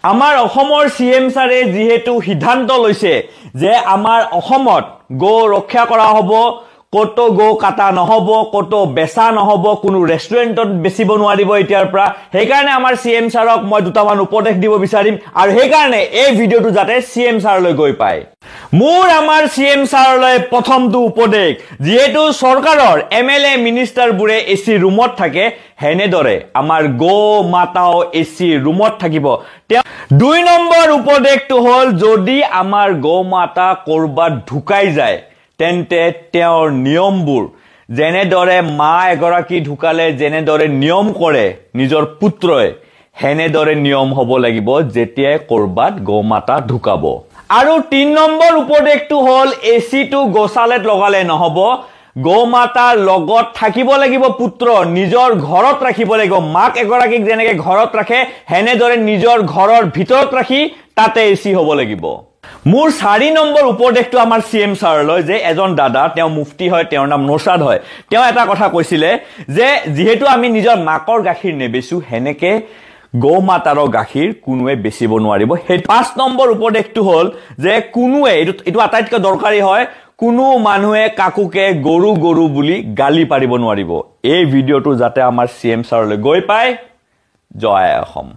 আমাৰ অসমৰ সিএম ছাৰে যেহেতু সিদ্ধান্ত লৈছে যে আমাৰ অসমত গো ৰক্ষা কৰা হ'ব কত গো কাটা নহব কত বেচা নহব কোনো ৰেষ্টুৰেণ্টত বেচিব নোৱাৰিব এতিয়াৰ পৰা সেই কাৰণে আমাৰ সিএম ছাৰক মই দুটামান উপদেশ দিব বিচাৰিম আৰু সেই কাৰণে এই ভিডিওটো যাতে সিএম ছাৰলৈ গৈ পায় মোৰ আমাৰ সিএম ছাৰলৈ প্ৰথমটো উপদেশ যেহেতু চৰকাৰৰ এমএলএ মিনিষ্টাৰ বুৰে এসি ৰুমত থাকে হেনেদৰে আমাৰ গো মাতাও এসি ৰুমত থাকিব দুই নম্বৰ উপদেশটো হল যদি আমাৰ গো মাতা কৰবাত ঢুকাই যায় তেন্তে তেওঁৰ নিয়মবোৰ যেনেদৰে মা এগৰাকী ঢুকালে যেনেদৰে নিয়ম কৰে নিজৰ পুত্ৰই হেনেদৰে নিয়ম হ'ব লাগিব যেতিয়া কৰবাত গো মাতা ঢুকাব আৰু ৩ নম্বৰ উপদেশটো হল এসিটো গোশালেত লগালে নহব গো মাতা লগত থাকিব লাগিব পুত্ৰ নিজৰ ঘৰত ৰাখিব লাগিব মাক এগৰাকীক যেনেকৈ ঘৰত ৰাখে হেনেদৰে নিজৰ ঘৰৰ ভিতৰত ৰাখি তাতে এসি হ'ব লাগিব মোৰ ৪ নম্বৰ উপদেশটো আমাৰ সিএম ছাৰলৈ যে এজন দাদা তেওঁ মুফতি হয় তেওঁৰ নাম নৌশাদ হয় তেওঁ এটা কথা কৈছিলে যে যেহেতু আমি নিজৰ মাকৰ গাখীৰ নেবেচো হেনেকে গো মাতাৰ গাখীৰ কোনোৱে বেচিব নোৱাৰিব সেই ৫ নম্বৰ উপদেশটো হল যে কোনোৱে এটো আটাইতকৈ দৰকাৰী হয় কোনো মানুহে কাকুকে গৰু গৰু বুলি গালি পাৰিব নোৱাৰিব এই ভিডিওটো যাতে আমাৰ সিএম ছাৰলৈ গৈ পায় জয় অসম